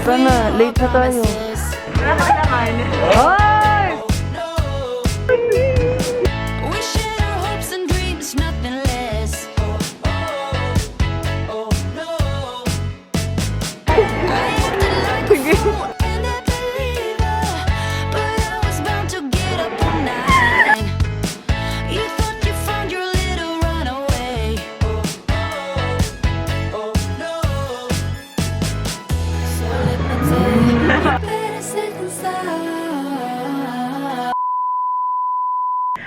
Sana, late na tayo. Wala ka naman. Ay! We share our hopes and dreams, nothing less. Oh, no. I acted like a fool and a believer, but I was bound to get up one night. You thought you found your little runaway. Oh, no. So let me tell you, better safe than sorry.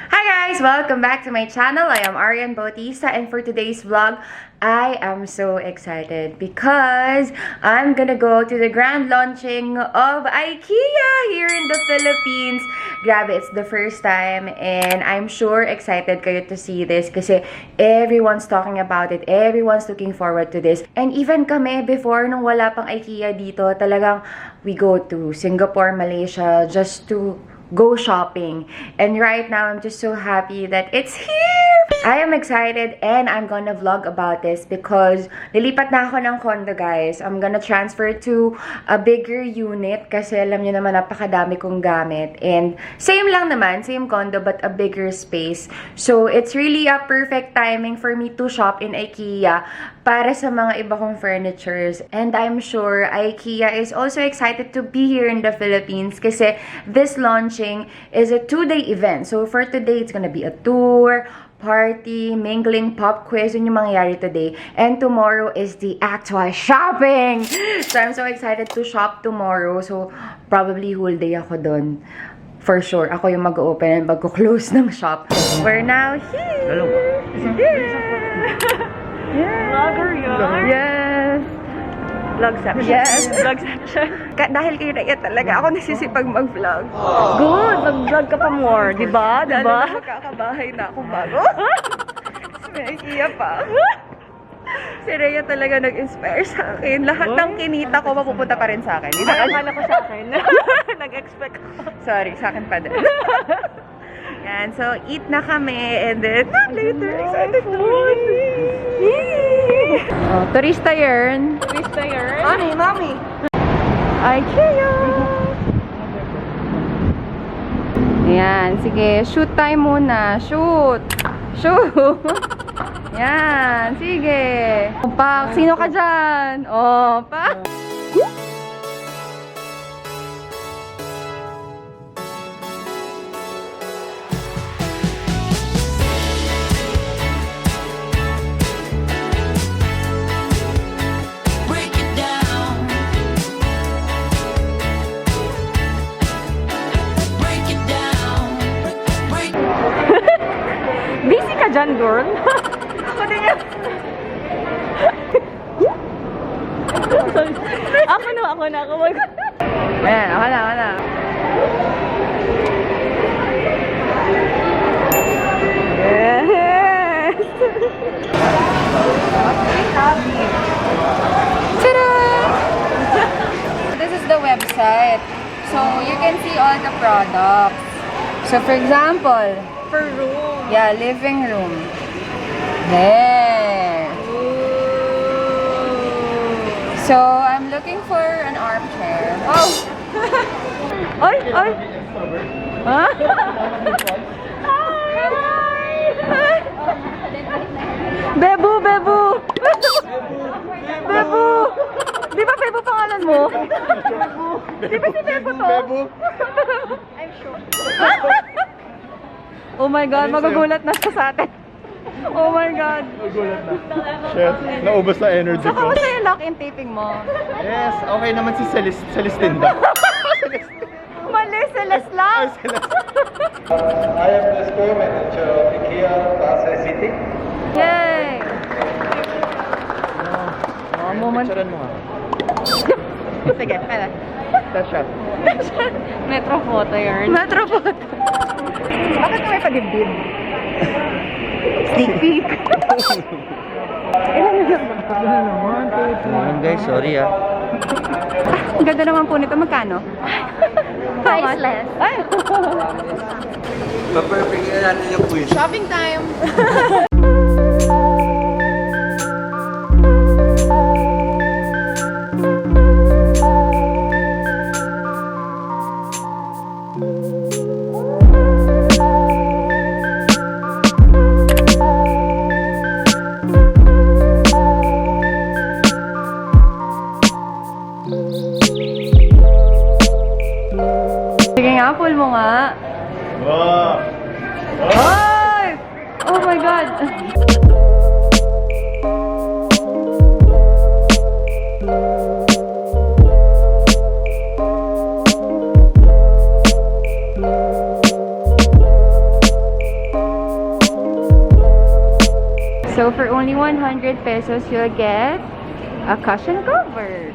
Hi guys! Welcome back to my channel. I am Arianne Bautista, and for today's vlog, I am so excited because I'm gonna go to the grand launching of Ikea here in the Philippines. Grabe, it's the first time and I'm sure excited kayo to see this kasi everyone's talking about it. Everyone's looking forward to this. And even kami, before nung wala pang Ikea dito, talagang we go to Singapore, Malaysia just to go shopping. And right now, I'm just so happy that it's here! I am excited and I'm gonna vlog about this because lilipat na ako ng condo, guys. I'm gonna transfer to a bigger unit kasi alam niyo naman napakadami kong gamit. And same lang naman, same condo but a bigger space. So it's really a perfect timing for me to shop in Ikea para sa mga iba kong furnitures. And I'm sure Ikea is also excited to be here in the Philippines kasi this launching is a 2-day event. So for today, it's gonna be a tour, party, mingling, pop quiz, yun yung mangyayari today. And tomorrow is the actual shopping! So I'm so excited to shop tomorrow. So probably whole day ako dun. For sure, ako yung mag-open and mag-close ng shop. We're now here! Yeah! Vlogger yun. Yes! Vlogception. Yes. Vlogception. Dahil kay Raya talaga, ako nasisipag mag-vlog. Good. Mag-vlog ka pa more. Diba? Lalo Diba? na magkakabahay na akong bago. May Ikea pa. Si Rhea talaga nag-inspire sa akin. Lahat ng kinita ko, mapupunta pa rin sa akin. Akala ko sa akin. Nag-expect ako. Sorry, sa akin pa din. Yan, so eat na kami and then later, excited to oh, turista yun. Turista yun. Mami. Ikea! Yan, sige. Shoot time muna. Shoot! Yan, sige. Pak, sino ka dyan? Oh, pak! Break it down. Break it down. Break. Busy ka dyan, girl. Ako din yan. Ako na. Ayan, ako na. Yes. Ta-da! This is the website. So, you can see all the products. So, for example, For room. yeah, living room. There. So, I'm looking for an armchair. Oh! Ay! Ha? Bebu! Di ba Bebo pangalan mo? Di ba si Bebo to? I'm sure. Oh my God, magugulat na siya sa atin. Oh my God. Nagulat na. Shit, naubos na energy So, ko. kamusta yung lock-in taping mo? Yes, okay naman si Celestine ba? Mali, Celeste lang! I am the store manager of Ikea Plaza City. Yay! Oh, moment. Picturean mo nga. Sige, pala. That shot. Metro photo yun. Metro photo. Bakit may padibdib? Sneak peek. Sorry ah. Ang ganda naman po nito. Magkano? Priceless. Ay! Pa-perfect na natin yung quiz. Shopping time! Sige nga, pull mo nga. Wow! Ay! Oh my God! So for only 100 pesos, you'll get a cushion cover.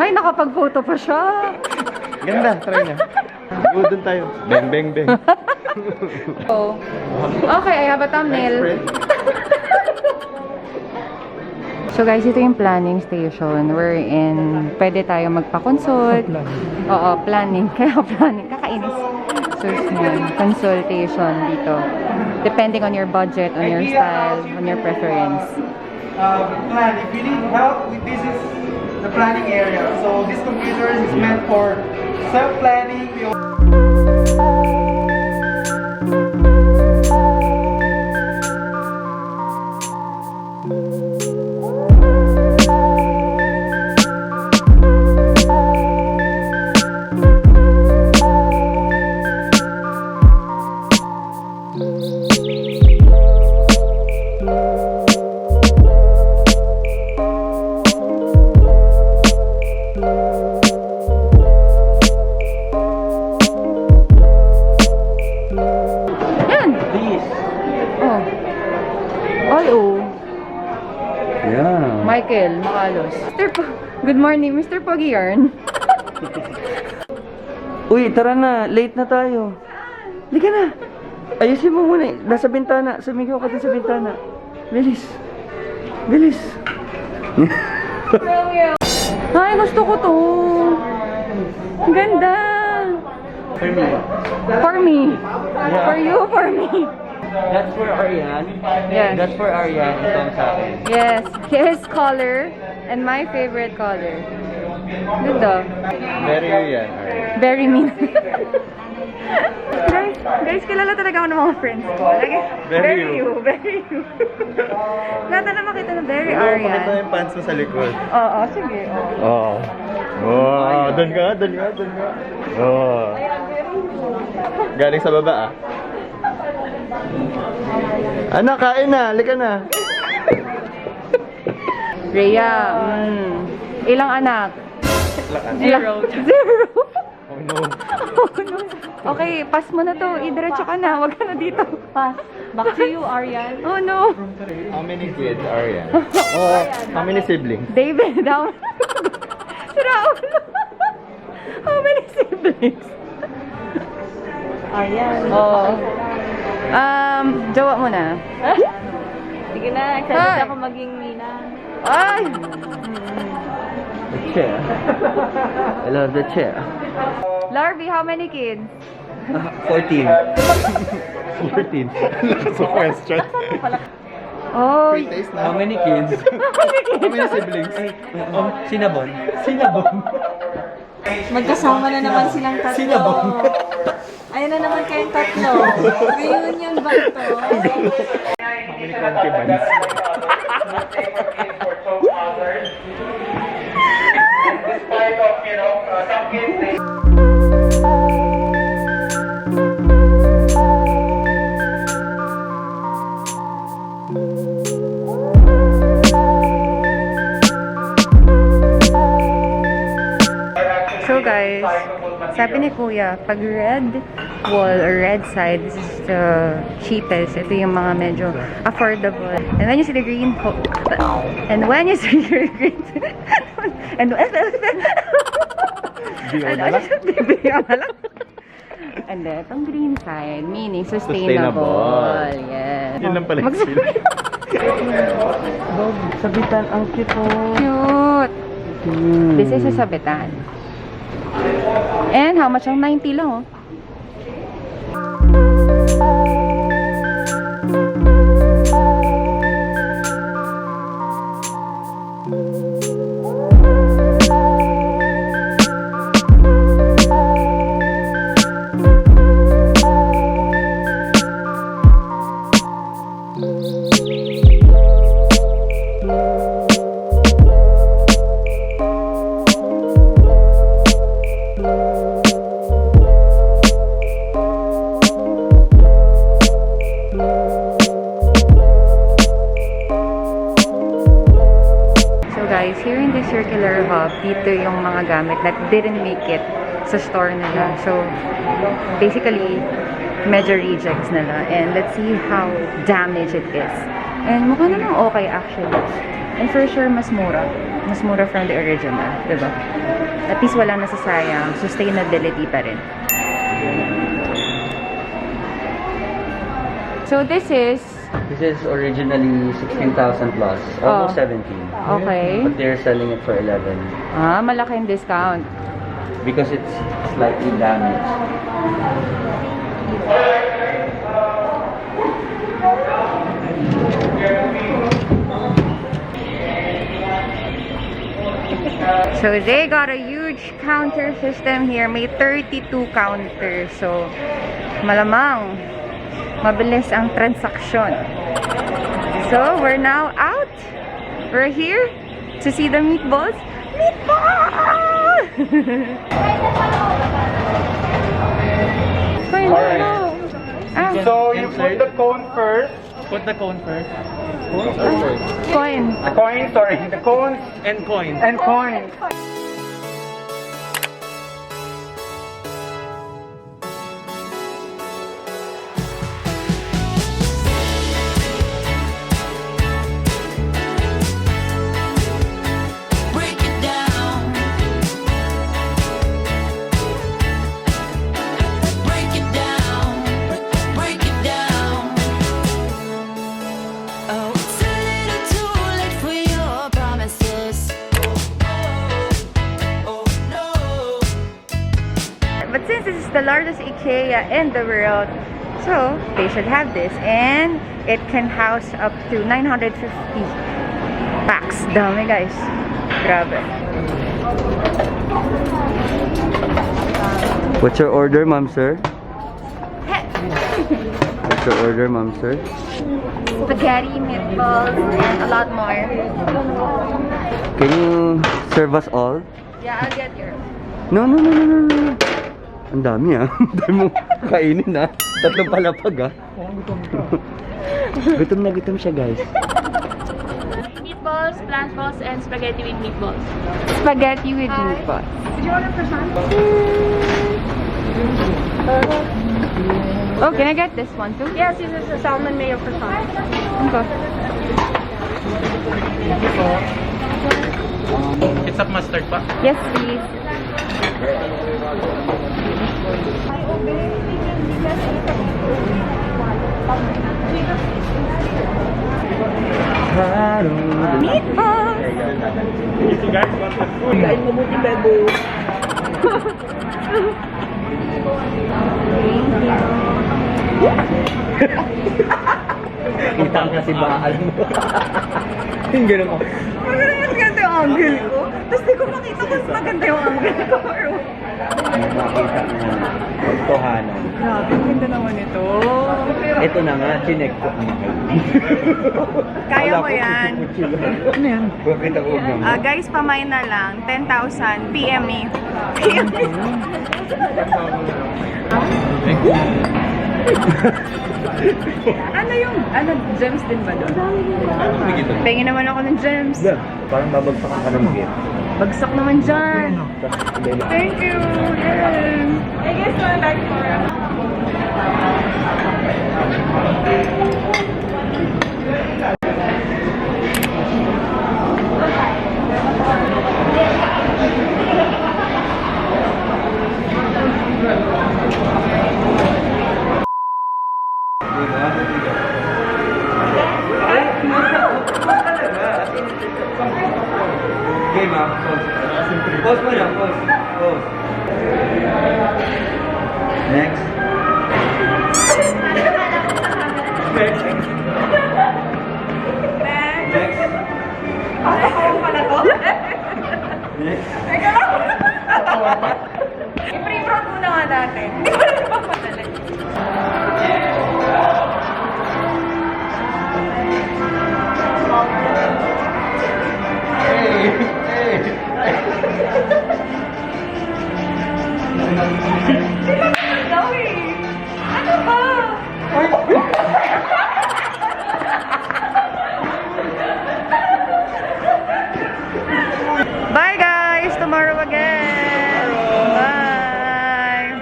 Ay, nakapag-photo pa siya. Ganda, try na. Go dun tayo. Bang, bang, bang. Oh. Okay, I have a thumbnail. So guys, ito yung planning station. We're in, pwede tayo magpa-consult. Oo, planning. Kaya planning, kakainis. So, yun, consultation dito. Depending on your budget, on your style, on your preference. Plan. If you need help, this is the planning area. So this computer is meant for self-planning. Yan! Oh. All O. Yeah. Michael Makalos. Good morning, Mr. Pogi Yarn. Uy, tara na. Late na tayo. Liga na. Ayusin mo muna. Nasa bintana. Sumigaw ka din sa bintana. Bilis. Bilis. Ay, gusto ko to. Ang ganda. For me. For me. For you, for me. That's for Arianne. Yes. That's for Arianne. Ito sa akin. Yes. His color and my favorite color. Ganda. Very Arianne. Arianne. Very mean. guys, kilala talaga ako ng mga friends ko. Like, Very you. Very you. Lahat na naman kita na very Pakita Arianne. yung pants mo sa likod. Oo, sige. Oo. Oh, doon ka, doon ka, doon ka. Oh. Galing sa baba ah. Anak, kain na. Halika na. Rhea, ilang anak? Zero. Zero? Oh no. Oh, no. Okay, pass mo na to. Idiretso ka na. Huwag ka na dito. Pass. Back to you, Arianne. Oh no. How many kids are yan? Oh, how many siblings? David, down. Sira ulo. How many siblings? Ayan. Oh. Jowa mo na. Sige na, excited Hi. ako maging Mina. Ay! The chair. I love the chair. Larvy, how many kids? 14. 14. That's a question. Oh, How many kids? How many siblings? Cinnabon. Cinnabon. Magkasama na naman silang tatlo. Sinabong. Ayun na naman kayong tatlo. Reunion ba ito? How many concubines? Despite of, some kids, they so guys, sabi ni Kuya, pag red wall or red side, this is the cheapest. Ito yung mga medyo affordable. And when you see the green, and when you see your green, and and then, itong green side, meaning sustainable. Yes. Yun lang pala yung Dog, sabitan ang cute oh. Cute! This is a sabitan. And how much ang 90 lang oh. Guys, here in the circular hub, dito yung mga gamit that didn't make it sa store nila. So, basically, medyo rejects nila. And let's see how damaged it is. And mukha namang okay actually. And for sure, mas mura. Mas mura from the original, diba? At least walang nasasayang. Sustainability pa rin. So, this is This is originally 16,000 plus, almost 17. okay. But they're selling it for 11 Ah, malaking discount. because it's slightly damaged. So they got a huge counter system here. May 32 counters. So malamang mabilis ang transaksyon. So we're now out. We're here to see the meatballs. Meatballs! So you put the cone first. Put the cone first. Coin. The coin, sorry. The cones And coin. and coins. Break it down. Break it down. Break it down. Oh, it's a little too late for your promises. Oh, no. But since this is the largest Ikea in the world, so they should have this. And it can house up to 950 packs. Dami guys. Grabe. What's your order, ma'am, sir? What's your order, ma'am, sir? Spaghetti, meatballs, and a lot more. Can you serve us all? Yeah, I'll get yours. No. Ang dami ah. Ang dami mong kainin ah. Tatlong palapag ah. Gutom siya guys. Meatballs, plant balls, and spaghetti with meatballs. Spaghetti with meatballs. Oh, can I get this one too? Yes, this is a salmon mayo croissant. Okay. Ketchup mustard pa? Yes, please. Meatballs! Kain mabuti, bebo. Kita ang kasibaan mo. Yung gano'n ko. Mas ganda yung angle ko. Tapos di ko makita kung maganda yung angle ko. Makita mo na. Pagtohanan. Grabe, ang ganda naman ito. Ito na nga, chinek ko. Kaya mo yan. Ano yan? Bakit ako naman? Guys, pamay na lang. 10,000. PM me. PM me. Ano, gems din ba doon? Pengin naman ako ng gems. Yeah, parang babagsakan ka ng gift. Bagsak naman dyan. Thank you. I guess we're back for Okay, ma'am. Pause mo na, pause. Pause. Next. Next. Next. Next. I-pre-front muna nga natin. Hindi ko na napapadali. Ano ba? Bye guys! Tomorrow again! Bye!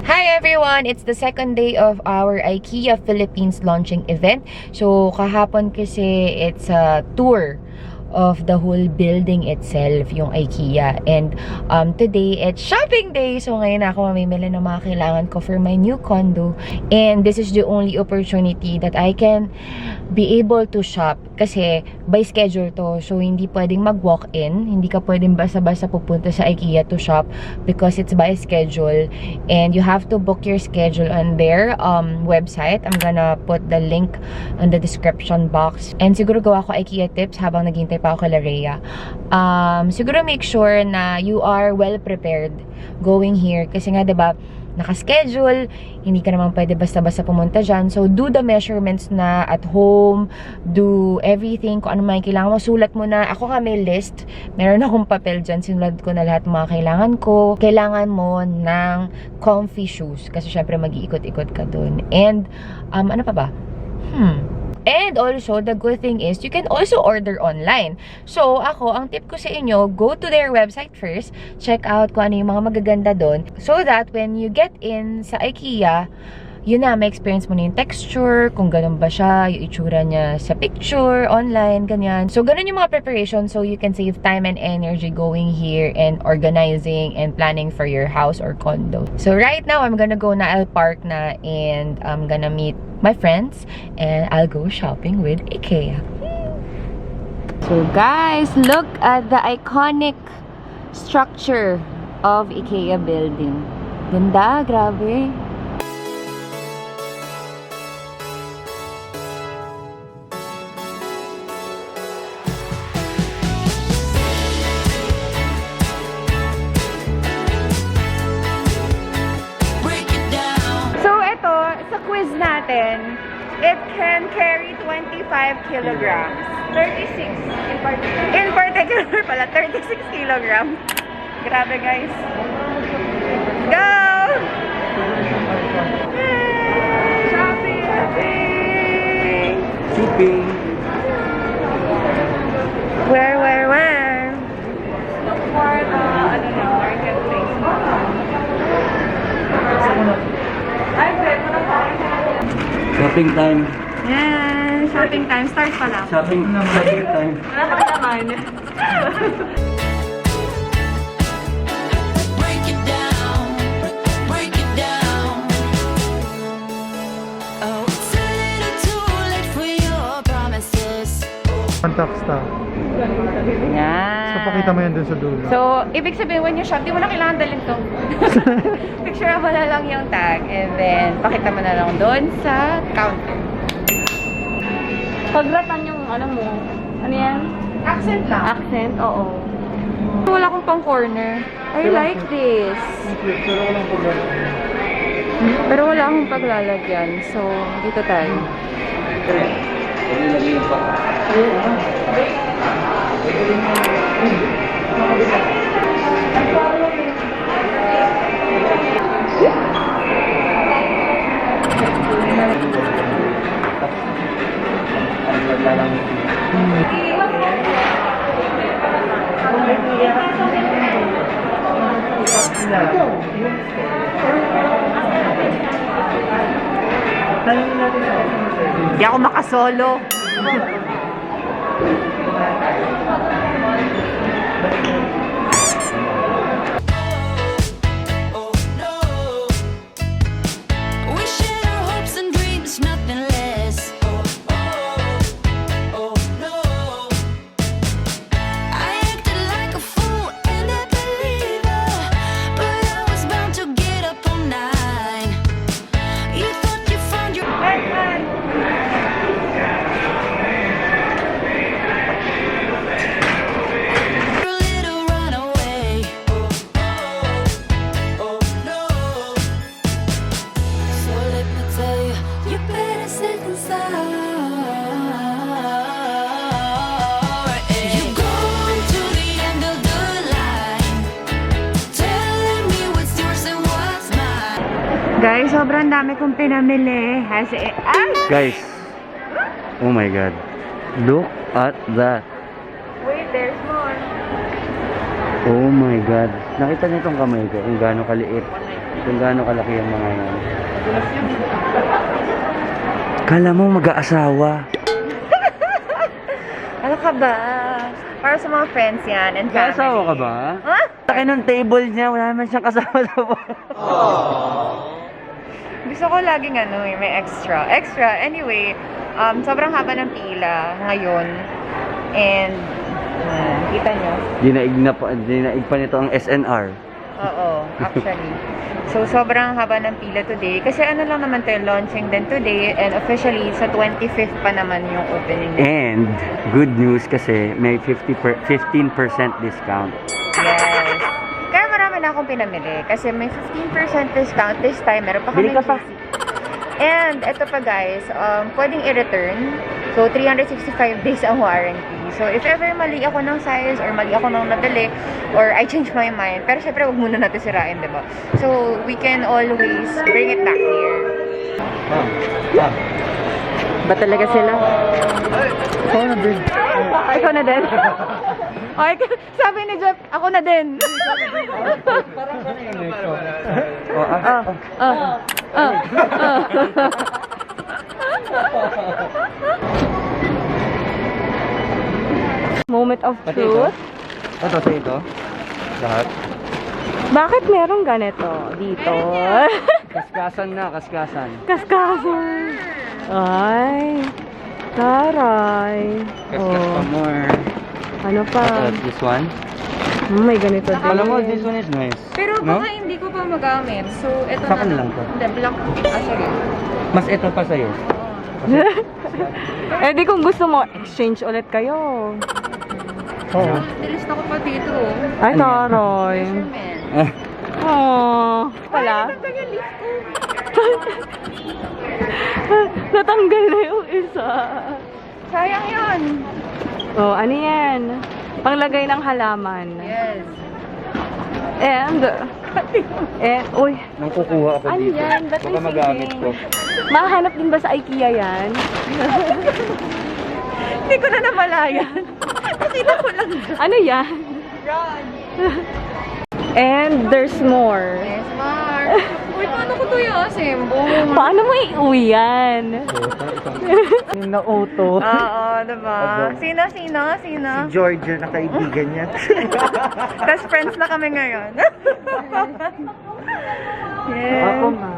Hi everyone! It's the second day of our IKEA Philippines launching event. So, kahapon kasi it's a tour of the whole building itself, yung IKEA. And today, it's shopping day. So, ngayon ako mamimili ng mga kailangan ko for my new condo. And this is the only opportunity that I can be able to shop. Kasi, by schedule to. So, hindi pwedeng mag-walk-in. Hindi ka pwedeng basta-basta pupunta sa IKEA to shop because it's by schedule. And you have to book your schedule on their website. I'm gonna put the link on the description box. And siguro gawa ko IKEA tips habang naghihintay pa ako kay Rhea. Siguro make sure na you are well prepared going here. Kasi nga, diba, naka-schedule, hindi ka naman pwede basta-basta pumunta dyan. So, do the measurements na at home, do everything, kung ano may kailangan mo, sulat mo na. Ako nga may list, meron akong papel dyan, sinulat ko na lahat ng mga kailangan ko. Kailangan mo ng comfy shoes, kasi syempre mag-iikot-ikot ka dun. And, ano pa ba? And also, the good thing is, you can also order online. So, ako, ang tip ko sa inyo, go to their website first, check out kung ano yung mga magaganda doon, so that when you get in sa IKEA, yun na, may experience mo na yung texture, kung ganun ba siya, yung itsura niya sa picture, online, ganyan. So, ganun yung mga preparation, so you can save time and energy going here and organizing and planning for your house or condo. So, right now, I'm gonna go na, I'll park na, and I'm gonna meet my friends, and I'll go shopping with Ikea. So, guys, look at the iconic structure of Ikea building. Ganda, grabe. Natin, it can carry 25 kilograms. 36 in particular. In particular pala, 36 kilograms. Grabe guys. Go! Shopping! Shopping! Shipping! Where? Look for the, marketplace. Shopping time. Yes! shopping time. Start pa lang. Shopping time. Wala ka naman. Break it down, break it down. Oh, it's a little too late for your promises. Contact staff. Yan. So, pakita mo yan dun sa dulo. So, ibig sabihin, when you shop, di mo na kailangan dalhin to. Picture mo na lang yung tag and then pakita mo na lang doon sa counter. Pagratan yung ano mo. Ano yan? Accent lang. Accent? Oo. Wala akong pang corner. I like this. Pero wala akong paglalagyan. So, dito tayo. Hindi ako makasolo. We share our hopes and dreams, nothing less. Oh no. I acted like a fool and a believer, but I was bound to get up all night. You thought you found your little runaway. Oh no. So let me tell you, you better sit inside. You've gone to the end of the line, telling me what's yours and what's mine. Guys, sobrang dami kong pinamili. Ay! Guys, oh my god. Look at that. Wait, there's more. Oh my god. Nakita niyo itong kamay ko, kung gaano kaliit, kung gaano kalaki ang mga yan. Kala mo mag-aasawa. Ano ka ba? Para sa mga friends yan and family. Mag-aasawa ka ba? Ha? Laki ng table niya, wala naman siyang kasama sa Gusto ko laging ano, may extra. Anyway, sobrang haba ng pila ngayon. And, kita nyo? Dinaig pa nito ang SNR. Oo, actually. So, sobrang haba ng pila today. Kasi ano lang naman tayo, launching din today. And officially, sa 25th pa naman yung opening. And, good news kasi may 15% discount. Yes. Kaya marami na akong pinamili. Kasi may 15% discount this time. Meron pa kami Bili ka pa. And ito pa guys, pwedeng i-return. So, 365 days ang warranty. So, if ever mali ako ng size or mali ako ng nabili or I change my mind, pero syempre wag muna natin sirain, diba? So, we can always bring it back here. Ba talaga sila? Ako na din. Ikaw na din? Okay, sabi ni Jeff, ako na din. Moment of Pati truth. Ito, sa ito. Lahat. Bakit merong ganito dito? Kaskasan na, kaskasan. Kaskasan. Ay. Taray. Kaskas pa more. Ano pa? Tapos this one. May ganito din. Alam mo, this one is nice. Pero No? baka hindi ko pa magamit. So, ito Sa akin lang to. Hindi, black. Sorry. Mas ito pa sa'yo. Eh di kung gusto mo, exchange ulit kayo. Oo. Nilist ako pa dito. Ay, Ano yan? taray. Measurement. Aww. Pala? Natanggal yung lift ko. Natanggal na yung isa. Sayang yun. Oh, ano yan? Panglagay ng halaman. Yes. And, uy, Nang kukuha ako ano dito. yan? Ba't Baka may magamit singing? ko. Mahanap din ba sa Ikea yan? Hindi ko na namalayan. Nakita ko lang. Ano yan? Run. And there's more. Yes, Mark. Wait, paano ko to i-assemble? Paano mo iuwi yan? Yung na-auto. Oo, diba? Sino? Georgia na kaibigan niya. Best friends na kami ngayon. Yes. Ako nga.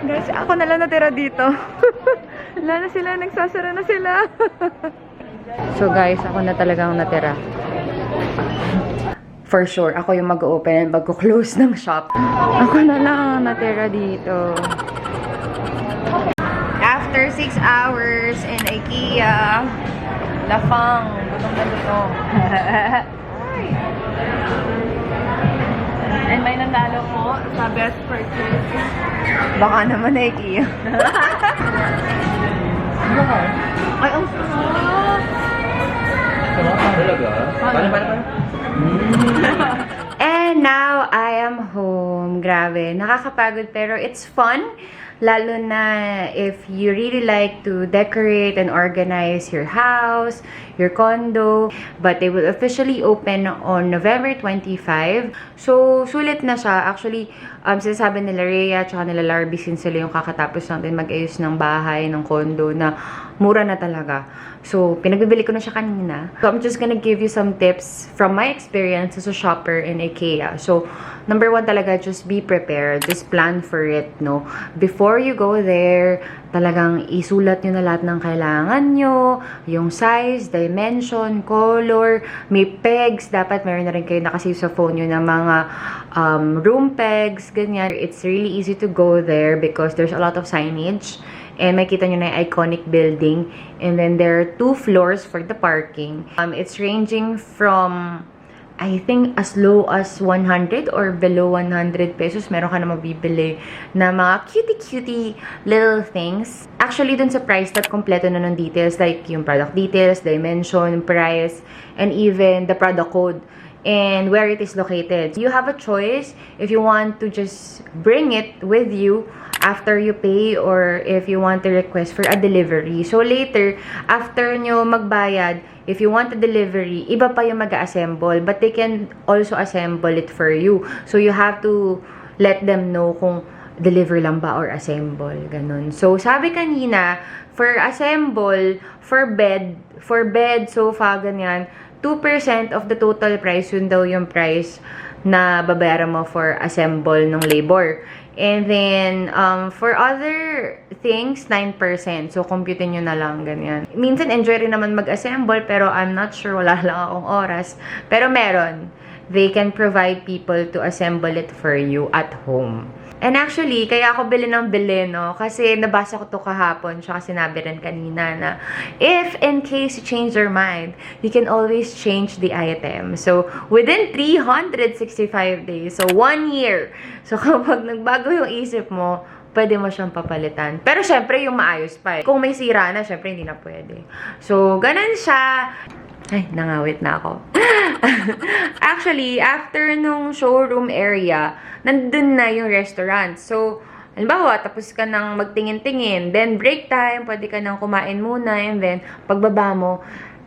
Guys, ako na lang natira dito. Wala na sila, nagsasara na sila. So guys, ako na talagang natira. For sure, ako yung mag-open and mag-close ng shop. Ako na lang natira dito. After 6 hours in Ikea, lafang, gutom na gutom. And may nanalo po sa best purchase. Baka naman na Ikea. Ay, ang sarap! Talaga? Paano? And now, I am home. Grabe. Nakakapagod pero it's fun. Lalo na if you really like to decorate and organize your house, your condo. But they will officially open on November 25. So, sulit na siya. Actually, sinasabi nila Rhea at nila Larby since sila yung kakatapos natin mag-ayos ng bahay, ng condo na mura na talaga. So, pinagbibili ko na siya kanina. So, I'm just gonna give you some tips from my experience as a shopper in Ikea. So, number 1 talaga, just be prepared. Just plan for it, no? Before you go there, talagang isulat nyo na lahat ng kailangan nyo. Yung size, dimension, color, may pegs. Dapat meron na rin kayo nakasave sa phone nyo na mga room pegs, ganyan. It's really easy to go there because there's a lot of signage. And makita nyo na yung iconic building. And then there are 2 floors for the parking. It's ranging from, I think, as low as 100 or below 100 pesos. Meron ka na mabibili na mga cutie-cutie little things. Actually, dun sa price tag, kompleto na ng details. Like yung product details, dimension, price, and even the product code. And where it is located. You have a choice if you want to just bring it with you after you pay or if you want to request for a delivery. So later, after nyo magbayad, if you want a delivery, iba pa yung mag-assemble, but they can also assemble it for you. So you have to let them know kung deliver lang ba or assemble, ganun. So sabi kanina, for assemble, for bed, sofa, ganyan, 2% of the total price, yun daw yung price na babayaran mo for assemble ng labor. And then, for other things, 9%. So, compute nyo na lang, ganyan. Minsan, enjoy rin naman mag-assemble, pero I'm not sure, wala lang akong oras. Pero meron. They can provide people to assemble it for you at home. And actually, kaya ako bili ng bili, no? Kasi nabasa ko to kahapon, tsaka sinabi rin kanina na if in case you change your mind, you can always change the item. So, within 365 days, so 1 year. So, kapag nagbago yung isip mo, pwede mo siyang papalitan. Pero syempre, yung maayos pa eh. Kung may sira na, syempre hindi na pwede. So, ganun siya. Ay, nangawit na ako. Actually, after nung showroom area, nandun na yung restaurant. So, halimbawa, tapos ka nang magtingin-tingin, then break time, pwede ka nang kumain muna, and then, pagbaba mo,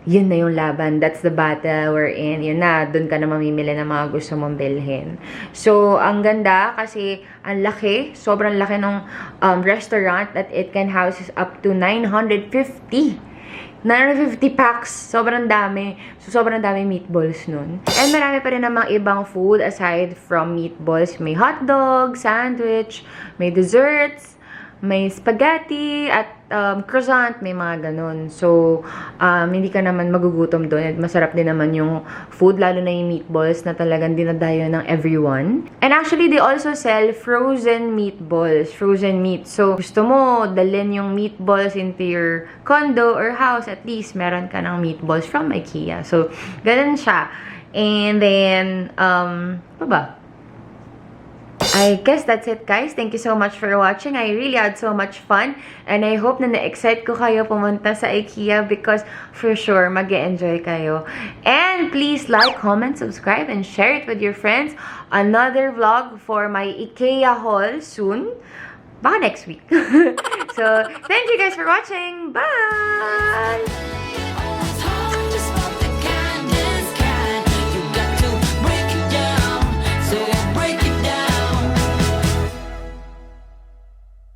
yun na yung laban. That's the battle we're in. Yun na, dun ka na mamimili ng mga gusto mong bilhin. So, ang ganda kasi ang laki, sobrang laki ng restaurant that it can house up to 950 packs. Sobrang dami. So, sobrang dami meatballs nun. And marami pa rin namang ibang food aside from meatballs. May hotdog, sandwich, may desserts, may spaghetti, at croissant, may mga ganun. So, hindi ka naman magugutom doon. At masarap din naman yung food, lalo na yung meatballs na talagang dinadayo ng everyone. And actually, they also sell frozen meatballs, frozen meat. So, gusto mo dalhin yung meatballs into your condo or house, at least meron ka ng meatballs from Ikea. So, ganun siya. And then, ano ba? I guess that's it, guys. Thank you so much for watching. I really had so much fun. And I hope na na-excite ko kayo pumunta sa Ikea because for sure, mag-e-enjoy kayo. And please like, comment, subscribe, and share it with your friends. Another vlog for my Ikea haul soon. Baka next week. So, thank you guys for watching. Bye!